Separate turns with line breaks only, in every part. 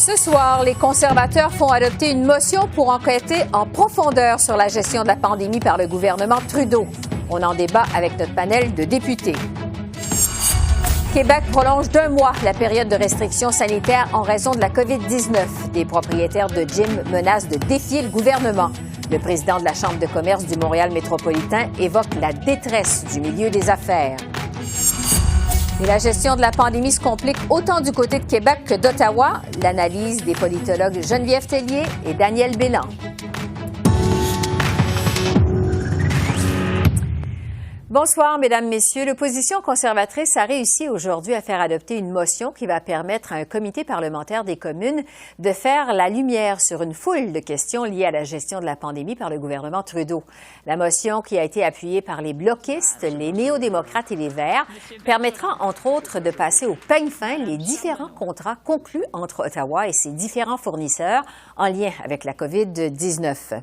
Ce soir, les conservateurs font adopter une motion pour enquêter en profondeur sur la gestion de la pandémie par le gouvernement Trudeau. On en débat avec notre panel de députés. Québec prolonge d'1 mois la période de restrictions sanitaires en raison de la COVID-19. Des propriétaires de gym menacent de défier le gouvernement. Le président de la Chambre de commerce du Montréal métropolitain évoque la détresse du milieu des affaires. Et la gestion de la pandémie se complique autant du côté de Québec que d'Ottawa. L'analyse des politologues Geneviève Tellier et Daniel Bélan. Bonsoir, Mesdames, Messieurs. L'opposition conservatrice a réussi aujourd'hui à faire adopter une motion qui va permettre à un comité parlementaire des communes de faire la lumière sur une foule de questions liées à la gestion de la pandémie par le gouvernement Trudeau. La motion, qui a été appuyée par les bloquistes, les néo-démocrates et les Verts, permettra, entre autres, de passer au peigne fin les différents contrats conclus entre Ottawa et ses différents fournisseurs en lien avec la COVID-19.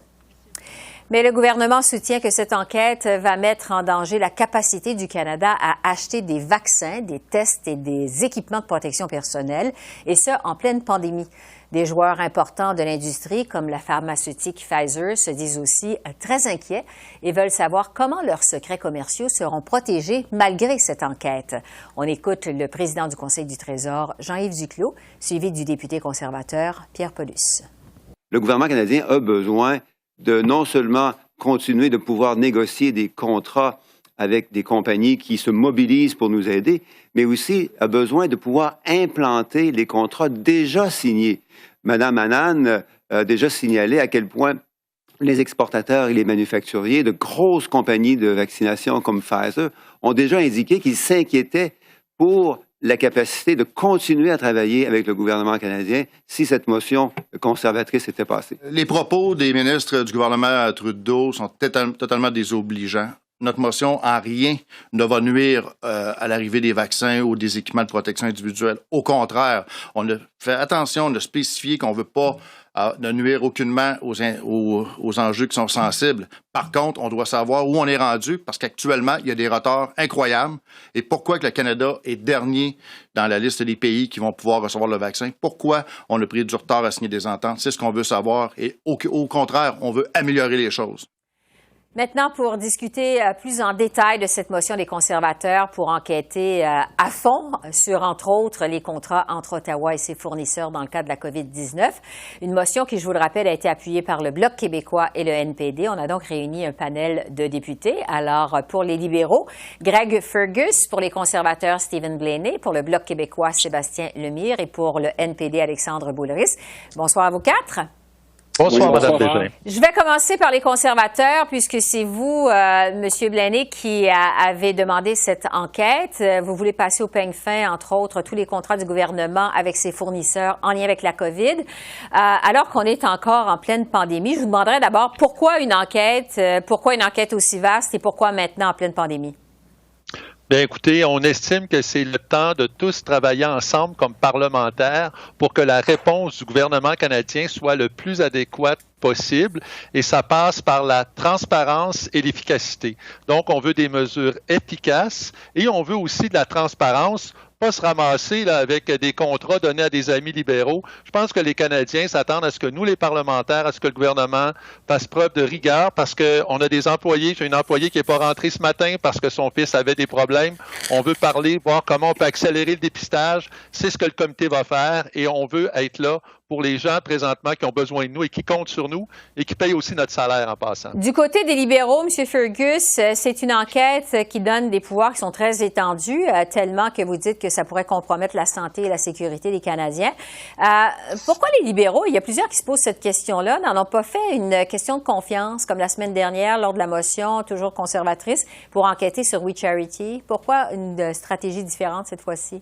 Mais le gouvernement soutient que cette enquête va mettre en danger la capacité du Canada à acheter des vaccins, des tests et des équipements de protection personnelle, et ce, en pleine pandémie. Des joueurs importants de l'industrie, comme la pharmaceutique Pfizer, se disent aussi très inquiets et veulent savoir comment leurs secrets commerciaux seront protégés malgré cette enquête. On écoute le président du Conseil du Trésor, Jean-Yves Duclos, suivi du député conservateur Pierre Paulus.
Le gouvernement canadien a besoin de non seulement continuer de pouvoir négocier des contrats avec des compagnies qui se mobilisent pour nous aider, mais aussi a besoin de pouvoir implanter les contrats déjà signés. Madame Annan a déjà signalé à quel point les exportateurs et les manufacturiers de grosses compagnies de vaccination comme Pfizer ont déjà indiqué qu'ils s'inquiétaient pour la capacité de continuer à travailler avec le gouvernement canadien si cette motion conservatrice était passée.
Les propos des ministres du gouvernement Trudeau sont totalement désobligeants. Notre motion en rien ne va nuire à l'arrivée des vaccins ou des équipements de protection individuelle. Au contraire, on a fait attention, on a spécifié qu'on ne veut pas ne nuire aucunement aux enjeux qui sont sensibles. Par contre, on doit savoir où on est rendu parce qu'actuellement, il y a des retards incroyables. Et pourquoi que le Canada est dernier dans la liste des pays qui vont pouvoir recevoir le vaccin? Pourquoi on a pris du retard à signer des ententes? C'est ce qu'on veut savoir. Et au contraire, on veut améliorer les choses.
Maintenant, pour discuter plus en détail de cette motion des conservateurs pour enquêter à fond sur, entre autres, les contrats entre Ottawa et ses fournisseurs dans le cadre de la COVID-19, une motion qui, je vous le rappelle, a été appuyée par le Bloc québécois et le NPD. On a donc réuni un panel de députés. Alors, pour les libéraux, Greg Fergus, pour les conservateurs, Stephen Blaney, pour le Bloc québécois, Sébastien Lemire et pour le NPD, Alexandre Boulris. Bonsoir à vous quatre.
Bonsoir,
oui,
Mme Bégin.
Je vais commencer par les conservateurs, puisque c'est vous, M. Blaney, qui avez demandé cette enquête. Vous voulez passer au peigne fin, entre autres, tous les contrats du gouvernement avec ses fournisseurs en lien avec la COVID. Alors qu'on est encore en pleine pandémie, je vous demanderais d'abord pourquoi une enquête aussi vaste et pourquoi maintenant en pleine pandémie?
Bien, écoutez, on estime que c'est le temps de tous travailler ensemble comme parlementaires pour que la réponse du gouvernement canadien soit le plus adéquate possible et ça passe par la transparence et l'efficacité. Donc, on veut des mesures efficaces et on veut aussi de la transparence, pas se ramasser là, avec des contrats donnés à des amis libéraux. Je pense que les Canadiens s'attendent à ce que nous, les parlementaires, à ce que le gouvernement fasse preuve de rigueur parce qu'on a des employés. J'ai une employée qui n'est pas rentrée ce matin parce que son fils avait des problèmes. On veut parler, voir comment on peut accélérer le dépistage. C'est ce que le comité va faire et on veut être là pour les gens présentement qui ont besoin de nous et qui comptent sur nous et qui payent aussi notre salaire en passant.
Du côté des libéraux, M. Fergus, c'est une enquête qui donne des pouvoirs qui sont très étendus, tellement que vous dites que ça pourrait compromettre la santé et la sécurité des Canadiens. Pourquoi les libéraux, il y a plusieurs qui se posent cette question-là, n'en ont pas fait une question de confiance, comme la semaine dernière, lors de la motion, toujours conservatrice, pour enquêter sur We Charity? Pourquoi une stratégie différente cette fois-ci?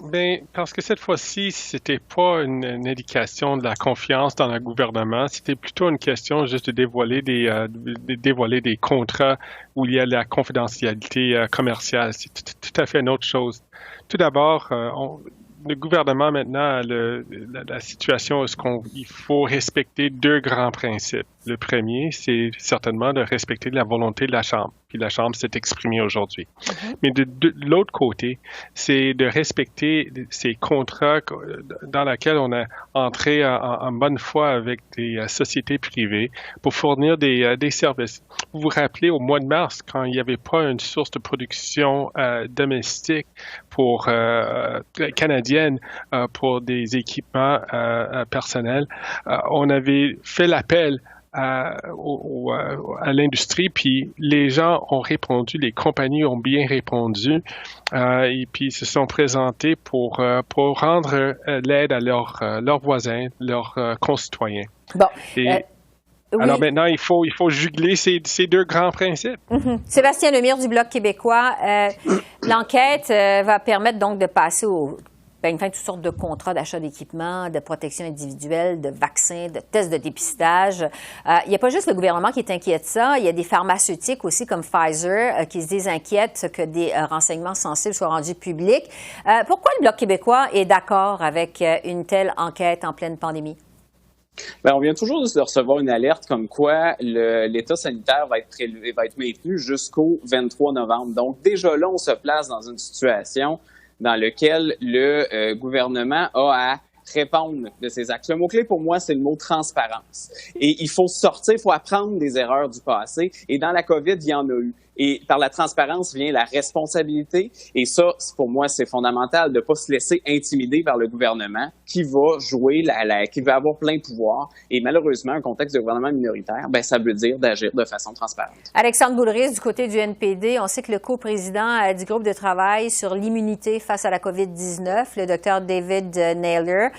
Bien, parce que cette fois-ci, c'était pas une indication de la confiance dans le gouvernement, c'était plutôt une question juste de dévoiler des contrats où il y a la confidentialité commerciale. C'est tout à fait une autre chose. Tout d'abord, le gouvernement maintenant a la situation où il faut respecter deux grands principes. Le premier, c'est certainement de respecter la volonté de la Chambre. Puis la Chambre s'est exprimée aujourd'hui. Mais de l'autre côté, c'est de respecter ces contrats dans lesquels on a entré en bonne foi avec des sociétés privées pour fournir des services. Vous vous rappelez, au mois de mars, quand il n'y avait pas une source de production domestique canadienne pour des équipements personnels, on avait fait l'appel à l'industrie, puis les gens ont répondu, les compagnies ont bien répondu, et puis se sont présentés pour rendre l'aide à leurs voisins, leurs concitoyens.
Bon.
Oui. Alors maintenant, il faut juguler ces deux grands principes.
Sébastien Lemire du Bloc québécois, l'enquête va permettre donc de passer au toutes sortes de contrats d'achat d'équipements, de protection individuelle, de vaccins, de tests de dépistage. Il n'y a pas juste le gouvernement qui est inquiet de ça. Il y a des pharmaceutiques aussi comme Pfizer qui se disent inquiètes que des renseignements sensibles soient rendus publics. Pourquoi le Bloc québécois est d'accord avec une telle enquête en pleine pandémie?
Bien, on vient toujours de recevoir une alerte comme quoi l'état sanitaire va être maintenu jusqu'au 23 novembre. Donc, déjà là, on se place dans une situation dans laquelle le gouvernement a à répondre de ses actes. Le mot-clé pour moi, c'est le mot transparence. Et il faut sortir, il faut apprendre des erreurs du passé. Et dans la COVID, il y en a eu. Et par la transparence vient la responsabilité. Et ça, pour moi, c'est fondamental de ne pas se laisser intimider par le gouvernement qui va jouer, qui va avoir plein pouvoir. Et malheureusement, un contexte de gouvernement minoritaire, ça veut dire d'agir de façon transparente.
Alexandre Boulris, du côté du NPD, on sait que le coprésident du groupe de travail sur l'immunité face à la COVID-19, le Dr David Naylor,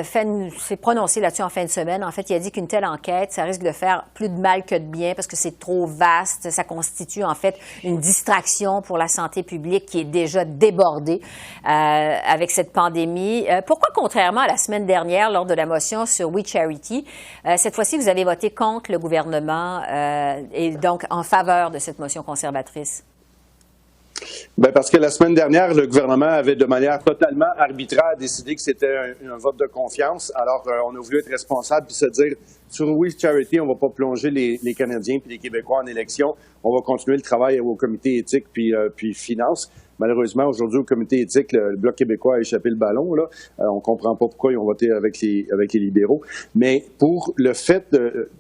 s'est prononcé là-dessus en fin de semaine. En fait, il a dit qu'une telle enquête, ça risque de faire plus de mal que de bien parce que c'est trop vaste. Ça constitue en fait une distraction pour la santé publique qui est déjà débordée avec cette pandémie. Pourquoi, contrairement à la semaine dernière, lors de la motion sur We Charity, cette fois-ci, vous avez voté contre le gouvernement et donc en faveur de cette motion conservatrice?
Parce que la semaine dernière, le gouvernement avait de manière totalement arbitraire décidé que c'était un vote de confiance. Alors, on a voulu être responsable et se dire, sur We Charity, on ne va pas plonger les Canadiens et les Québécois en élection. On va continuer le travail au comité éthique puis finances. Malheureusement, aujourd'hui, au comité éthique, le Bloc québécois a échappé le ballon. Là. On ne comprend pas pourquoi ils ont voté avec les libéraux. Mais pour le fait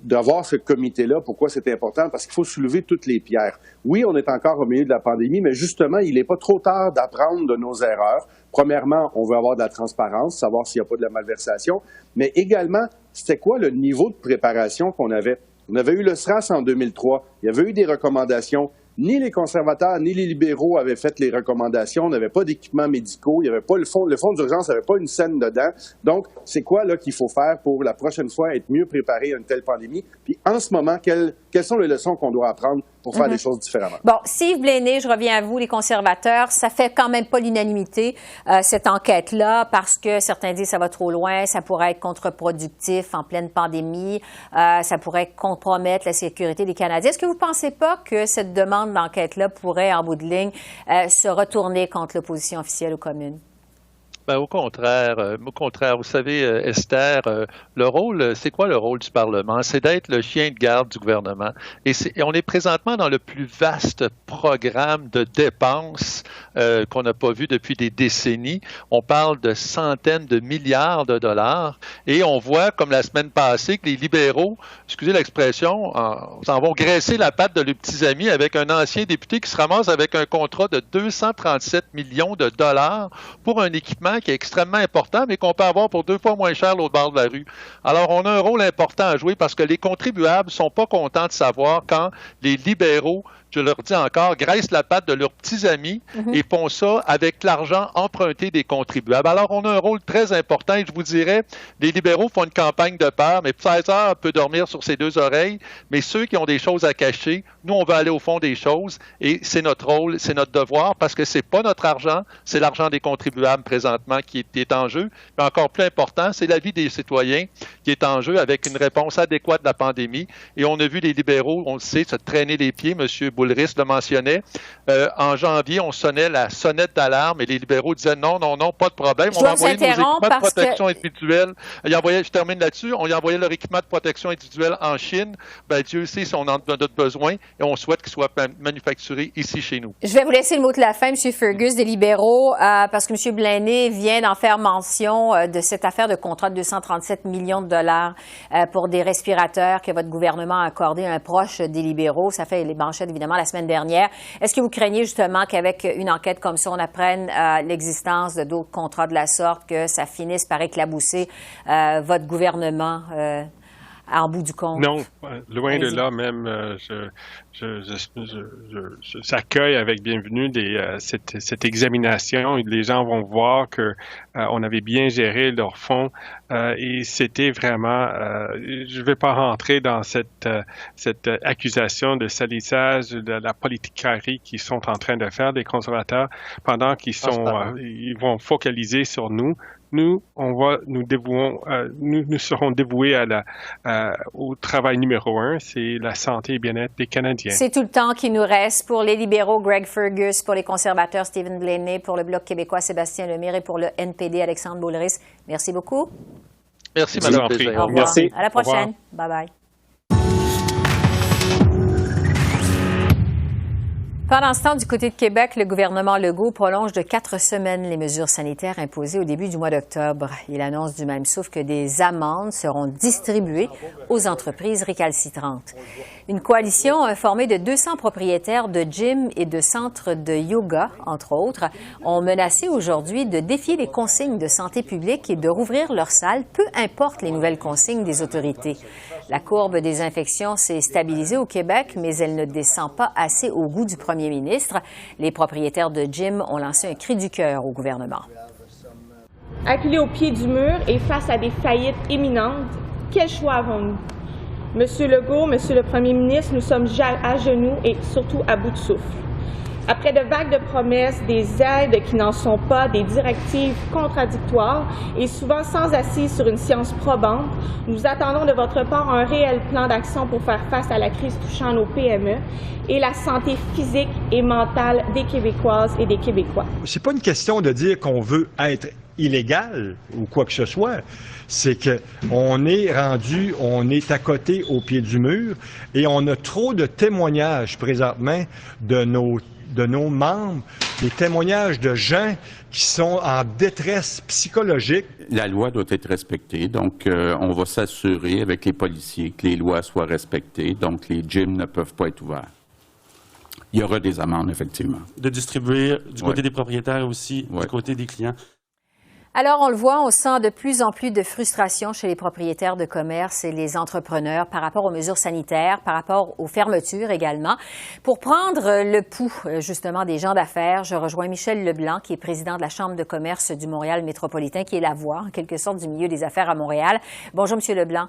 d'avoir ce comité-là, pourquoi c'est important? Parce qu'il faut soulever toutes les pierres. Oui, on est encore au milieu de la pandémie, mais justement, il n'est pas trop tard d'apprendre de nos erreurs. Premièrement, on veut avoir de la transparence, savoir s'il n'y a pas de la malversation. Mais également, c'était quoi le niveau de préparation qu'on avait? On avait eu le SRAS en 2003. Il y avait eu des recommandations. Ni les conservateurs, ni les libéraux avaient fait les recommandations. On n'avait pas d'équipements médicaux. Il n'y avait pas le fonds d'urgence n'avait pas une scène dedans. Donc, c'est quoi là qu'il faut faire pour la prochaine fois être mieux préparé à une telle pandémie? Puis en ce moment, quelles sont les leçons qu'on doit apprendre pour faire les choses différemment?
Bon, Steve Blaney, je reviens à vous, les conservateurs. Ça fait quand même pas l'unanimité, cette enquête-là, parce que certains disent que ça va trop loin, ça pourrait être contre-productif en pleine pandémie, ça pourrait compromettre la sécurité des Canadiens. Est-ce que vous ne pensez pas que cette demande d'enquête-là pourrait, en bout de ligne, se retourner contre l'opposition officielle aux communes?
Au contraire, vous savez, Esther, le rôle, c'est quoi le rôle du Parlement? C'est d'être le chien de garde du gouvernement. Et on est présentement dans le plus vaste programme de dépenses qu'on n'a pas vu depuis des décennies. On parle de centaines de milliards de dollars et on voit, comme la semaine passée, que les libéraux, excusez l'expression, s'en vont graisser la patte de leurs petits amis avec un ancien député qui se ramasse avec un contrat de 237 millions de dollars pour un équipement qui est extrêmement important, mais qu'on peut avoir pour 2 fois moins cher l'autre bord de la rue. Alors, on a un rôle important à jouer parce que les contribuables sont pas contents de savoir quand les libéraux, je leur dis encore, graissent la patte de leurs petits amis et font ça avec l'argent emprunté des contribuables. Alors, on a un rôle très important et je vous dirais, les libéraux font une campagne de peur, mais Pfizer peut dormir sur ses 2 oreilles, mais ceux qui ont des choses à cacher, nous, on veut aller au fond des choses et c'est notre rôle, c'est notre devoir parce que c'est pas notre argent, c'est l'argent des contribuables présentement qui est en jeu. Mais encore plus important, c'est la vie des citoyens qui est en jeu avec une réponse adéquate de la pandémie. Et on a vu les libéraux, on le sait, se traîner les pieds, M. Boulay, Boulris le mentionnait. En janvier, on sonnait la sonnette d'alarme et les libéraux disaient non, pas de problème. On va envoyer nos équipements de protection individuelle. Je termine là-dessus. On y a envoyé leur équipement de protection individuelle en Chine. Ben, Dieu sait si on en a notre besoin et on souhaite qu'il soit manufacturé ici chez nous.
Je vais vous laisser le mot de la fin, M. Fergus, des libéraux, parce que M. Blaney vient d'en faire mention de cette affaire de contrat de 237 millions de dollars pour des respirateurs que votre gouvernement a accordé à un proche des libéraux. Ça fait les manchettes, évidemment, la semaine dernière. Est-ce que vous craignez justement qu'avec une enquête comme ça, on apprenne l'existence de d'autres contrats de la sorte, que ça finisse par éclabousser votre gouvernement en bout du compte?
Non, loin de là même. J'accueille avec bienvenue cette examination. Les gens vont voir que on avait bien géré leurs fonds et c'était vraiment. Je ne vais pas rentrer dans cette accusation de salissage, de la politicarie qu'ils sont en train de faire des conservateurs pendant qu'ils ils vont focaliser sur nous. Nous serons dévoués au travail numéro 1, c'est la santé et bien-être des Canadiens.
C'est tout le temps qu'il nous reste. Pour les libéraux, Greg Fergus, pour les conservateurs, Stephen Blaney, pour le Bloc québécois, Sébastien Lemire et pour le NPD, Alexandre Boulris. Merci beaucoup.
Merci, Mme Lafrey.
Au revoir.
Merci.
À la prochaine. Bye-bye. Pendant ce temps, du côté de Québec, le gouvernement Legault prolonge de 4 semaines les mesures sanitaires imposées au début du mois d'octobre. Il annonce du même souffle que des amendes seront distribuées aux entreprises récalcitrantes. Une coalition formée de 200 propriétaires de gyms et de centres de yoga, entre autres, ont menacé aujourd'hui de défier les consignes de santé publique et de rouvrir leurs salles, peu importe les nouvelles consignes des autorités. La courbe des infections s'est stabilisée au Québec, mais elle ne descend pas assez au goût du premier ministre. Les propriétaires de gym ont lancé un cri du cœur au gouvernement.
Acculés au pied du mur et face à des faillites imminentes, quel choix avons-nous? Monsieur Legault, Monsieur le Premier ministre, nous sommes à genoux et surtout à bout de souffle. Après de vagues de promesses, des aides qui n'en sont pas, des directives contradictoires et souvent sans assise sur une science probante, nous attendons de votre part un réel plan d'action pour faire face à la crise touchant nos PME et la santé physique et mentale des Québécoises et des Québécois.
C'est pas une question de dire qu'on veut être illégal ou quoi que ce soit. C'est qu'on est rendu, on est à côté au pied du mur et on a trop de témoignages présentement de nos membres, des témoignages de gens qui sont en détresse psychologique.
La loi doit être respectée, donc on va s'assurer avec les policiers que les lois soient respectées, donc les gyms ne peuvent pas être ouverts. Il y aura des amendes, effectivement.
De distribuer du côté des propriétaires aussi, du côté des clients.
Alors, on le voit, on sent de plus en plus de frustration chez les propriétaires de commerce et les entrepreneurs par rapport aux mesures sanitaires, par rapport aux fermetures également. Pour prendre le pouls, justement, des gens d'affaires, je rejoins Michel Leblanc, qui est président de la Chambre de commerce du Montréal métropolitain, qui est la voix, en quelque sorte, du milieu des affaires à Montréal. Bonjour, Monsieur Leblanc.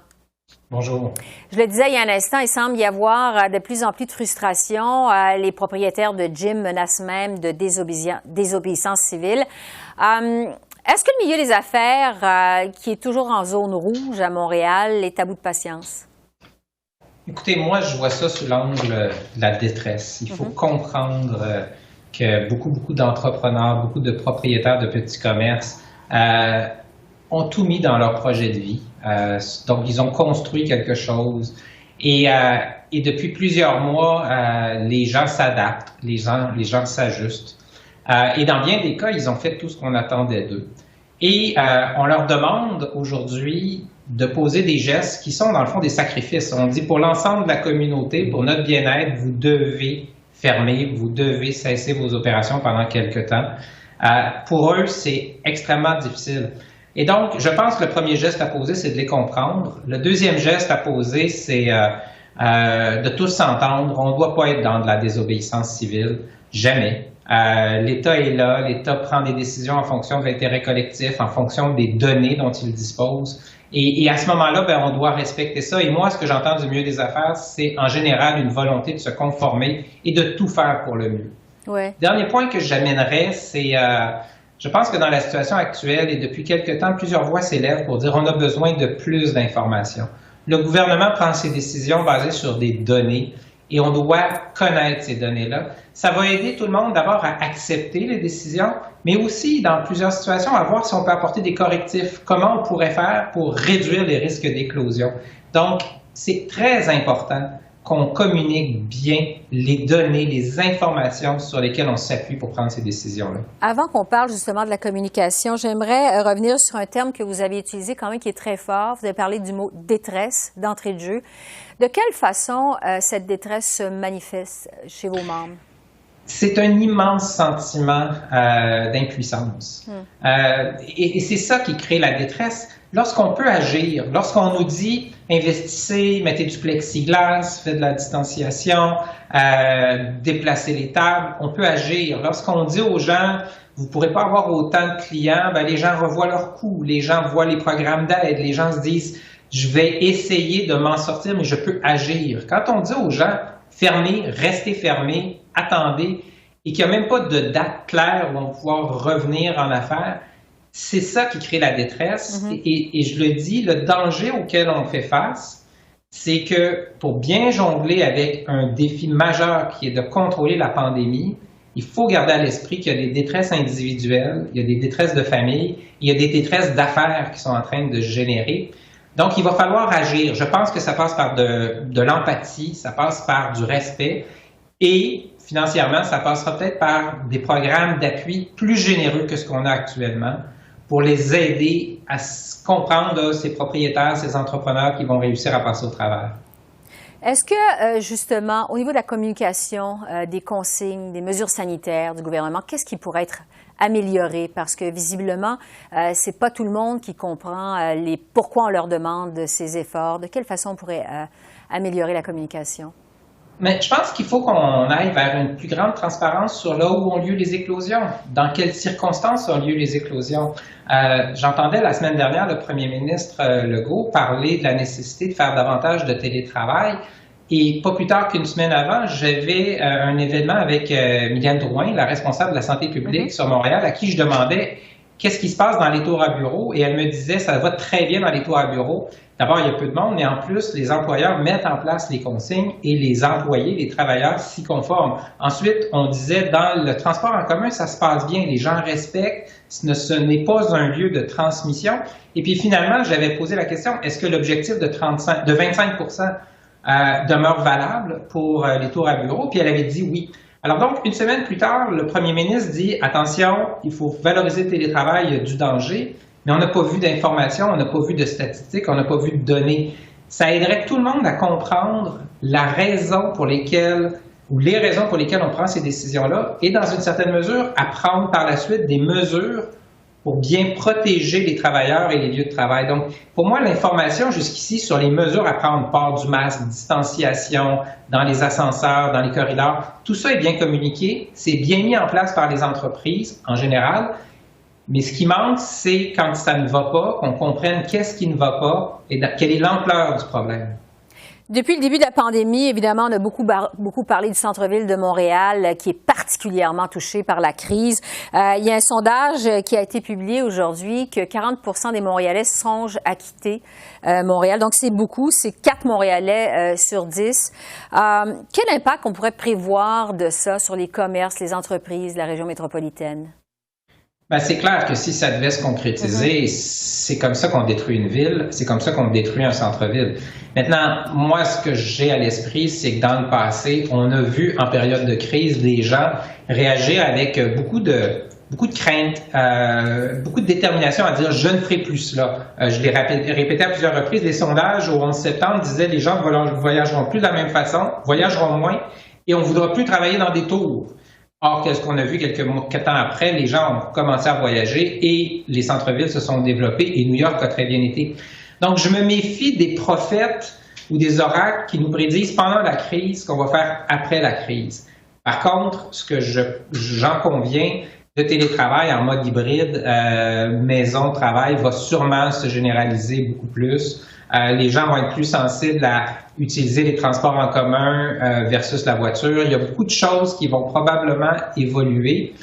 Bonjour.
Je le disais il y a un instant, il semble y avoir de plus en plus de frustration. Les propriétaires de gym menacent même de désobéissance civile. Est-ce que le milieu des affaires, qui est toujours en zone rouge à Montréal, est à bout de patience?
Écoutez, moi, je vois ça sous l'angle de la détresse. Il faut comprendre que beaucoup d'entrepreneurs, beaucoup de propriétaires de petits commerces ont tout mis dans leur projet de vie. Donc, ils ont construit quelque chose. Et depuis plusieurs mois, les gens s'adaptent, les gens s'ajustent. Et dans bien des cas, ils ont fait tout ce qu'on attendait d'eux. Et on leur demande aujourd'hui de poser des gestes qui sont dans le fond des sacrifices. On dit pour l'ensemble de la communauté, pour notre bien-être, vous devez fermer, vous devez cesser vos opérations pendant quelque temps. Pour eux, c'est extrêmement difficile. Et donc, je pense que le premier geste à poser, c'est de les comprendre. Le deuxième geste à poser, c'est de tous s'entendre. On ne doit pas être dans de la désobéissance civile, jamais. L'État est là, l'État prend des décisions en fonction de l'intérêt collectif, en fonction des données dont il dispose. Et à ce moment-là, on doit respecter ça. Et moi, ce que j'entends du milieu des affaires, c'est en général une volonté de se conformer et de tout faire pour le mieux.
Ouais.
Dernier point que j'amènerais, c'est, je pense que dans la situation actuelle et depuis quelque temps, plusieurs voix s'élèvent pour dire on a besoin de plus d'informations. Le gouvernement prend ses décisions basées sur des données et on doit connaître ces données-là. Ça va aider tout le monde d'abord à accepter les décisions, mais aussi, dans plusieurs situations, à voir si on peut apporter des correctifs. Comment on pourrait faire pour réduire les risques d'éclosion. Donc, c'est très important qu'on communique bien les données, les informations sur lesquelles on s'appuie pour prendre ces décisions-là.
Avant qu'on parle justement de la communication, j'aimerais revenir sur un terme que vous avez utilisé quand même qui est très fort. Vous avez parlé du mot détresse d'entrée de jeu. De quelle façon cette détresse se manifeste chez vos membres?
C'est un immense sentiment d'impuissance. Et c'est ça qui crée la détresse. Lorsqu'on peut agir, lorsqu'on nous dit investissez, mettez du plexiglas, faites de la distanciation, déplacez les tables, on peut agir. Lorsqu'on dit aux gens vous ne pourrez pas avoir autant de clients, ben les gens revoient leurs coûts, les gens voient les programmes d'aide, les gens se disent je vais essayer de m'en sortir, mais je peux agir. Quand on dit aux gens fermez, restez fermés, attendez, et qu'il n'y a même pas de date claire où on va pouvoir revenir en affaires, c'est ça qui crée la détresse. Et je le dis, le danger auquel on fait face, c'est que pour bien jongler avec un défi majeur qui est de contrôler la pandémie, il faut garder à l'esprit qu'il y a des détresses individuelles, il y a des détresses de famille, il y a des détresses d'affaires qui sont en train de se générer. Donc, il va falloir agir. Je pense que ça passe par de l'empathie, ça passe par du respect et financièrement, ça passera peut-être par des programmes d'appui plus généreux que ce qu'on a actuellement pour les aider à comprendre ces propriétaires, ces entrepreneurs qui vont réussir à passer au travers.
Est-ce que, justement, au niveau de la communication, des consignes, des mesures sanitaires du gouvernement, qu'est-ce qui pourrait être amélioré? Parce que, visiblement, c'est pas tout le monde qui comprend pourquoi on leur demande ces efforts. De quelle façon on pourrait améliorer la communication?
Mais je pense qu'il faut qu'on aille vers une plus grande transparence sur là où ont lieu les éclosions, dans quelles circonstances ont lieu les éclosions. J'entendais la semaine dernière le premier ministre Legault parler de la nécessité de faire davantage de télétravail. Et pas plus tard qu'une semaine avant, j'avais un événement avec Mylène Drouin, la responsable de la santé publique sur Montréal, à qui je demandais qu'est-ce qui se passe dans les tours à bureau. Et elle me disait ça va très bien dans les tours à bureau. D'abord, il y a peu de monde, mais en plus, les employeurs mettent en place les consignes et les employés, les travailleurs s'y conforment. Ensuite, on disait dans le transport en commun, ça se passe bien, les gens respectent, ce n'est pas un lieu de transmission. Et puis finalement, j'avais posé la question, est-ce que l'objectif de 25 demeure valable pour les tours à bureau? Puis elle avait dit oui. Alors donc, une semaine plus tard, le premier ministre dit « Attention, il faut valoriser le télétravail, il y a du danger ». Mais on n'a pas vu d'informations, on n'a pas vu de statistiques, on n'a pas vu de données. Ça aiderait tout le monde à comprendre la raison pour lesquelles, ou les raisons pour lesquelles on prend ces décisions-là, et dans une certaine mesure, à prendre par la suite des mesures pour bien protéger les travailleurs et les lieux de travail. Donc, pour moi, l'information jusqu'ici sur les mesures à prendre, port du masque, distanciation, dans les ascenseurs, dans les corridors, tout ça est bien communiqué, c'est bien mis en place par les entreprises en général. Mais ce qui manque, c'est quand ça ne va pas, qu'on comprenne qu'est-ce qui ne va pas et quelle est l'ampleur du problème.
Depuis le début de la pandémie, évidemment, on a beaucoup parlé du centre-ville de Montréal qui est particulièrement touché par la crise. Il y a un sondage qui a été publié aujourd'hui que 40% des Montréalais songent à quitter Montréal. Donc, c'est beaucoup. C'est 4 Montréalais sur 10. Quel impact on pourrait prévoir de ça sur les commerces, les entreprises de la région métropolitaine?
Ben, c'est clair que si ça devait se concrétiser, c'est comme ça qu'on détruit une ville, c'est comme ça qu'on détruit un centre-ville. Maintenant, moi, ce que j'ai à l'esprit, c'est que dans le passé, on a vu en période de crise des gens réagir avec beaucoup de crainte, beaucoup de détermination à dire « je ne ferai plus cela ». Je l'ai répété à plusieurs reprises, les sondages au 11 septembre disaient « les gens ne voyageront plus de la même façon, voyageront moins et on ne voudra plus travailler dans des tours ». Or, qu'est-ce qu'on a vu quelques temps après? Les gens ont commencé à voyager et les centres-villes se sont développés et New York a très bien été. Donc, je me méfie des prophètes ou des oracles qui nous prédisent pendant la crise ce qu'on va faire après la crise. Par contre, ce que j'en conviens, le télétravail en mode hybride, maison-travail, va sûrement se généraliser beaucoup plus. Les gens vont être plus sensibles à utiliser les transports en commun versus la voiture. Il y a beaucoup de choses qui vont probablement évoluer,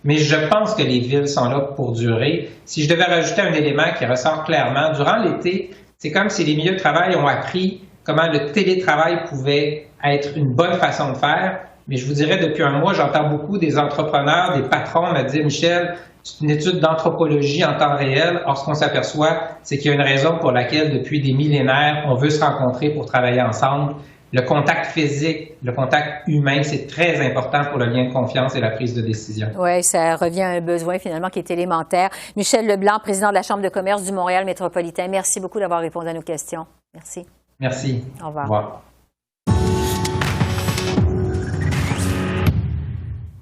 mais je pense que les villes sont là pour durer. Si je devais rajouter un élément qui ressort clairement, durant l'été, c'est comme si les milieux de travail ont appris comment le télétravail pouvait être une bonne façon de faire. Mais je vous dirais, depuis un mois, j'entends beaucoup des entrepreneurs, des patrons me dire, Michel, c'est une étude d'anthropologie en temps réel. Or, ce qu'on s'aperçoit, c'est qu'il y a une raison pour laquelle, depuis des millénaires, on veut se rencontrer pour travailler ensemble. Le contact physique, le contact humain, c'est très important pour le lien de confiance et la prise de décision.
Oui, ça revient à un besoin finalement qui est élémentaire. Michel Leblanc, président de la Chambre de commerce du Montréal métropolitain, merci beaucoup d'avoir répondu à nos questions. Merci.
Merci.
Au revoir.
Au revoir.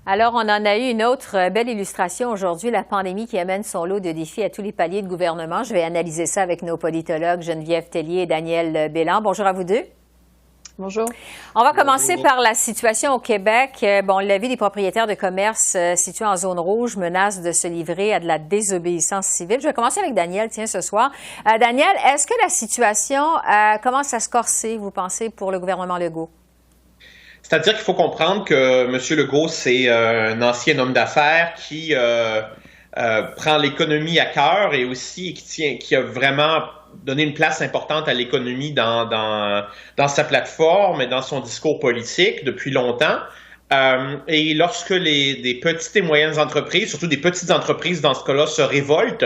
Alors, on en a eu une autre belle illustration aujourd'hui, la pandémie qui amène son lot de défis à tous les paliers de gouvernement. Je vais analyser ça avec nos politologues Geneviève Tellier et Daniel Bélan. Bonjour à vous deux.
Bonjour.
On va commencer par la situation au Québec. Bon, on l'a vu, les propriétaires de commerce situés en zone rouge menacent de se livrer à de la désobéissance civile. Je vais commencer avec Daniel, tiens, ce soir. Daniel, est-ce que la situation commence à se corser, vous pensez, pour le gouvernement Legault?
C'est-à-dire qu'il faut comprendre que M. Legault, c'est un ancien homme d'affaires qui prend l'économie à cœur et aussi qui a vraiment donné une place importante à l'économie dans sa plateforme et dans son discours politique depuis longtemps. Et lorsque des petites et moyennes entreprises, surtout des petites entreprises dans ce cas-là, se révoltent,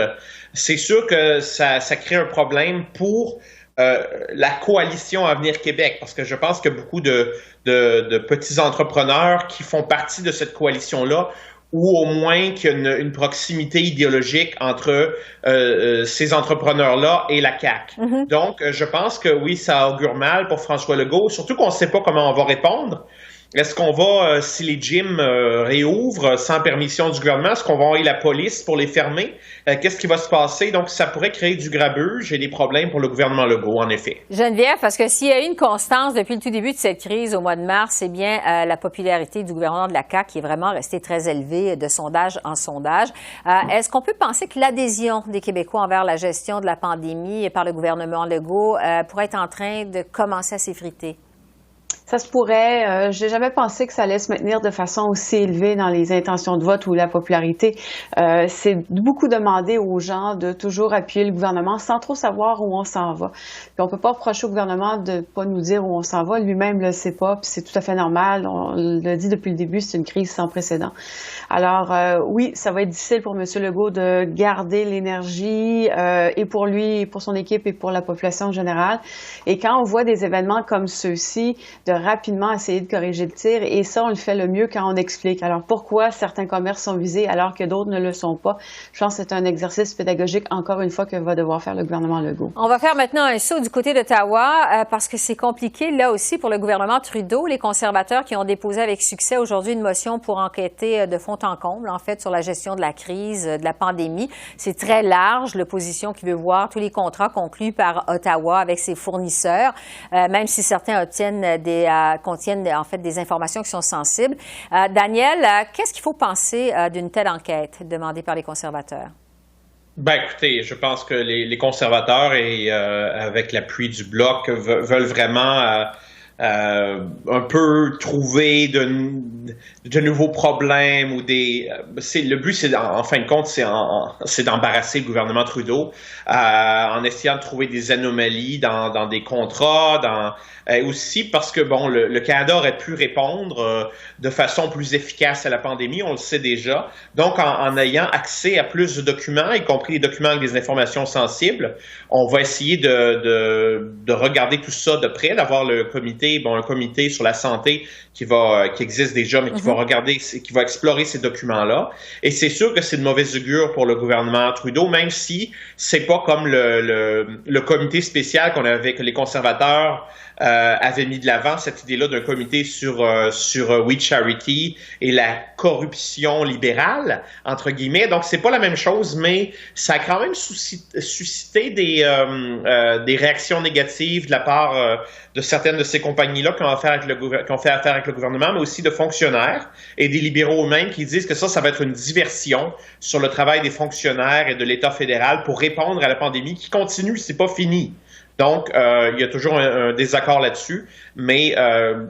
c'est sûr que ça crée un problème pour la coalition Avenir Québec, parce que je pense que beaucoup de petits entrepreneurs qui font partie de cette coalition-là, ou au moins qu'il y a une proximité idéologique entre ces entrepreneurs-là et la CAQ. Mm-hmm. Donc, je pense que oui, ça augure mal pour François Legault, surtout qu'on ne sait pas comment on va répondre. Est-ce qu'on va, si les gyms réouvrent sans permission du gouvernement, est-ce qu'on va envoyer la police pour les fermer? Qu'est-ce qui va se passer? Donc, ça pourrait créer du grabuge et des problèmes pour le gouvernement Legault, en effet.
Geneviève, parce que s'il y a eu une constance depuis le tout début de cette crise au mois de mars, c'est bien la popularité du gouvernement de la CAQ qui est vraiment restée très élevée de sondage en sondage. Est-ce qu'on peut penser que l'adhésion des Québécois envers la gestion de la pandémie par le gouvernement Legault pourrait être en train de commencer à s'effriter?
Ça se pourrait. J'ai jamais pensé que ça allait se maintenir de façon aussi élevée dans les intentions de vote ou la popularité. C'est beaucoup demander aux gens de toujours appuyer le gouvernement sans trop savoir où on s'en va. Puis on peut pas reprocher au gouvernement de pas nous dire où on s'en va. Lui-même le sait pas, puis c'est tout à fait normal. On l'a dit depuis le début, c'est une crise sans précédent. Alors oui, ça va être difficile pour M. Legault de garder l'énergie et pour lui, et pour son équipe et pour la population générale. Et quand on voit des événements comme ceux-ci, de rapidement essayer de corriger le tir. Et ça, on le fait le mieux quand on explique. Alors, pourquoi certains commerces sont visés alors que d'autres ne le sont pas? Je pense que c'est un exercice pédagogique, encore une fois, que va devoir faire le gouvernement Legault.
On va faire maintenant un saut du côté d'Ottawa parce que c'est compliqué, là aussi, pour le gouvernement Trudeau. Les conservateurs qui ont déposé avec succès aujourd'hui une motion pour enquêter de fond en comble, en fait, sur la gestion de la crise, de la pandémie. C'est très large, l'opposition qui veut voir tous les contrats conclus par Ottawa avec ses fournisseurs, même si certains contiennent en fait des informations qui sont sensibles. Daniel, qu'est-ce qu'il faut penser d'une telle enquête demandée par les conservateurs?
Ben, écoutez, je pense que les conservateurs et avec l'appui du Bloc veulent vraiment un peu trouver de nouveaux problèmes ou le but, c'est en fin de compte, c'est d'embarrasser le gouvernement Trudeau en essayant de trouver des anomalies dans des contrats, aussi parce que bon, le Canada aurait pu répondre de façon plus efficace à la pandémie, on le sait déjà. Donc, en ayant accès à plus de documents, y compris les documents avec des informations sensibles, on va essayer de regarder tout ça de près, d'avoir un comité sur la santé qui existe déjà, mais qui va regarder, qui va explorer ces documents-là. Et c'est sûr que c'est de mauvaise augure pour le gouvernement Trudeau, même si c'est pas comme le comité spécial que les conservateurs avait mis de l'avant, cette idée-là d'un comité sur We Charity et la corruption libérale, entre guillemets. Donc, c'est pas la même chose, mais ça a quand même suscité des réactions négatives de la part de certaines de ces compagnies-là qui ont fait affaire avec le gouvernement, mais aussi de fonctionnaires et des libéraux eux-mêmes qui disent que ça va être une diversion sur le travail des fonctionnaires et de l'État fédéral pour répondre à la pandémie qui continue, c'est pas fini. Donc, il y a toujours un désaccord là-dessus, mais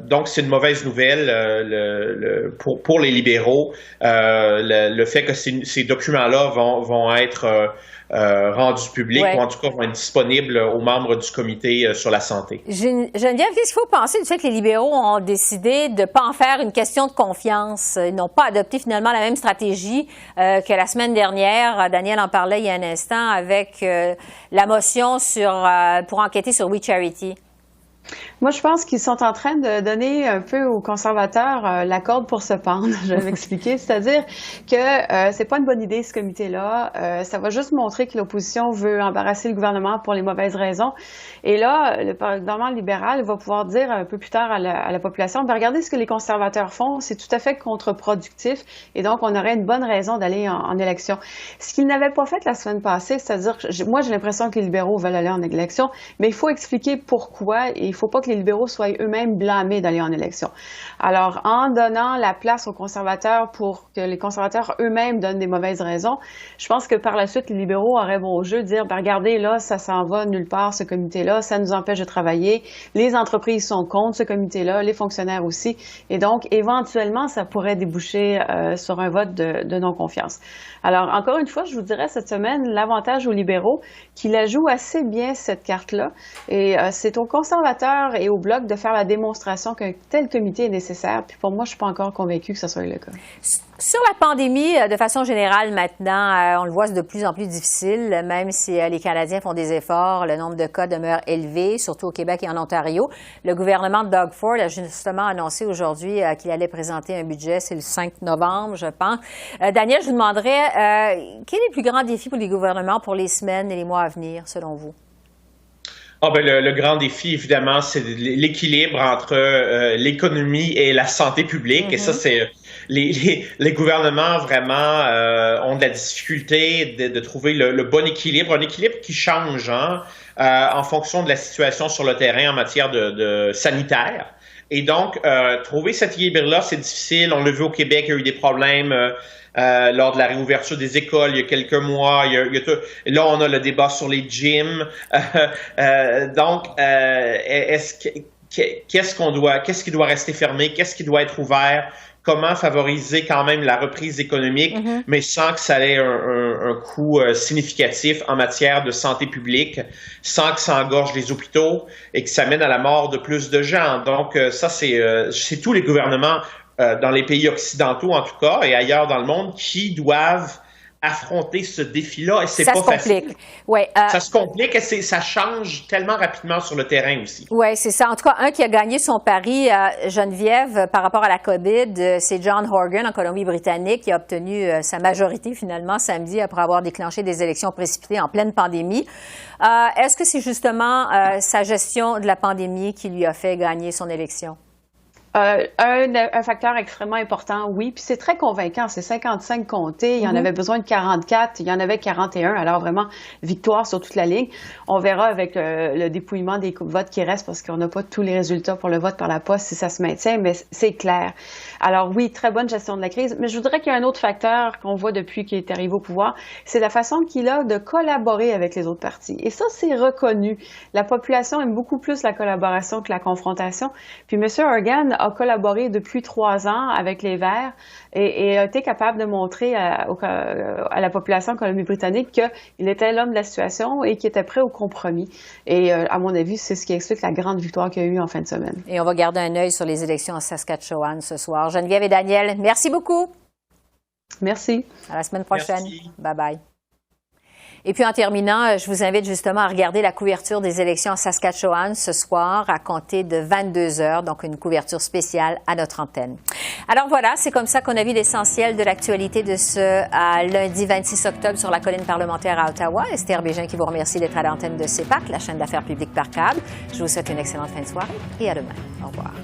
donc c'est une mauvaise nouvelle pour les libéraux, le fait que ces documents-là vont être rendus publics, ou en tout cas vont être disponibles aux membres du comité sur la santé.
Geneviève, qu'est-ce qu'il faut penser du fait que les libéraux ont décidé de ne pas en faire une question de confiance? Ils n'ont pas adopté finalement la même stratégie que la semaine dernière. Daniel en parlait il y a un instant avec la motion pour enquêter sur We Charity.
Moi, je pense qu'ils sont en train de donner un peu aux conservateurs la corde pour se pendre. Je vais m'expliquer. C'est-à-dire que c'est pas une bonne idée, ce comité-là. Ça va juste montrer que l'opposition veut embarrasser le gouvernement pour les mauvaises raisons. Et là, le gouvernement libéral va pouvoir dire un peu plus tard à la population, regardez ce que les conservateurs font, c'est tout à fait contre-productif. Et donc, on aurait une bonne raison d'aller en élection. Ce qu'ils n'avaient pas fait la semaine passée, c'est-à-dire que moi, j'ai l'impression que les libéraux veulent aller en élection, mais il faut expliquer pourquoi et il ne faut pas que les libéraux soient eux-mêmes blâmés d'aller en élection. Alors, en donnant la place aux conservateurs pour que les conservateurs eux-mêmes donnent des mauvaises raisons, je pense que par la suite, les libéraux auraient beau jeu de dire, regardez, là, ça s'en va nulle part, ce comité-là, ça nous empêche de travailler, les entreprises sont contre ce comité-là, les fonctionnaires aussi, et donc, éventuellement, ça pourrait déboucher sur un vote de non-confiance. Alors, encore une fois, je vous dirais cette semaine, l'avantage aux libéraux, qui la jouent assez bien, cette carte-là, et c'est aux conservateurs et au Bloc de faire la démonstration qu'un tel comité est nécessaire. Puis pour moi, je ne suis pas encore convaincue que ce soit le cas.
Sur la pandémie, de façon générale, maintenant, on le voit, c'est de plus en plus difficile, même si les Canadiens font des efforts, le nombre de cas demeure élevé, surtout au Québec et en Ontario. Le gouvernement de Doug Ford a justement annoncé aujourd'hui qu'il allait présenter un budget, c'est le 5 novembre, je pense. Daniel, je vous demanderais, quel est le plus grand défi pour les gouvernements pour les semaines et les mois à venir, selon vous?
Le grand défi, évidemment, c'est l'équilibre entre l'économie et la santé publique. Et ça, c'est les gouvernements vraiment ont de la difficulté de trouver le bon équilibre, un équilibre qui change en fonction de la situation sur le terrain en matière de sanitaire. Et donc, trouver cet équilibre-là, c'est difficile. On l'a vu au Québec, il y a eu des problèmes lors de la réouverture des écoles il y a quelques mois. Là, on a le débat sur les gyms. Donc, qu'est-ce qui doit rester fermé? Qu'est-ce qui doit être ouvert? Comment favoriser quand même la reprise économique, mais sans que ça ait un coût significatif en matière de santé publique, sans que ça engorge les hôpitaux et que ça mène à la mort de plus de gens. Donc, ça, c'est tous les gouvernements dans les pays occidentaux, en tout cas, et ailleurs dans le monde, qui doivent affronter ce défi-là, et c'est pas facile.
Ouais,
ça se complique et ça change tellement rapidement sur le terrain aussi.
Oui, c'est ça. En tout cas, un qui a gagné son pari, Geneviève, par rapport à la COVID, c'est John Horgan en Colombie-Britannique, qui a obtenu sa majorité finalement samedi après avoir déclenché des élections précipitées en pleine pandémie. Est-ce que c'est justement sa gestion de la pandémie qui lui a fait gagner son élection?
Un facteur extrêmement important, oui. Puis c'est très convaincant. C'est 55 comtés. Il y en avait besoin de 44. Il y en avait 41. Alors vraiment, victoire sur toute la ligne. On verra avec le dépouillement des votes qui restent parce qu'on n'a pas tous les résultats pour le vote par la poste si ça se maintient, mais c'est clair. Alors oui, très bonne gestion de la crise. Mais je voudrais qu'il y ait un autre facteur qu'on voit depuis qu'il est arrivé au pouvoir. C'est la façon qu'il a de collaborer avec les autres partis. Et ça, c'est reconnu. La population aime beaucoup plus la collaboration que la confrontation. Puis M. Horgan a collaboré depuis 3 ans avec les Verts et a été capable de montrer à la population colombie-britannique qu'il était l'homme de la situation et qu'il était prêt au compromis. Et à mon avis, c'est ce qui explique la grande victoire qu'il y a eu en fin de semaine.
Et on va garder un œil sur les élections en Saskatchewan ce soir. Geneviève et Daniel, merci beaucoup.
Merci.
À la semaine prochaine.
Merci.
Bye-bye. Et puis en terminant, je vous invite justement à regarder la couverture des élections en Saskatchewan ce soir à compter de 22h, donc une couverture spéciale à notre antenne. Alors voilà, c'est comme ça qu'on a vu l'essentiel de l'actualité de ce lundi 26 octobre sur la colline parlementaire à Ottawa. Esther Bégin qui vous remercie d'être à l'antenne de CEPAC, la chaîne d'affaires publiques par câble. Je vous souhaite une excellente fin de soirée et à demain. Au revoir.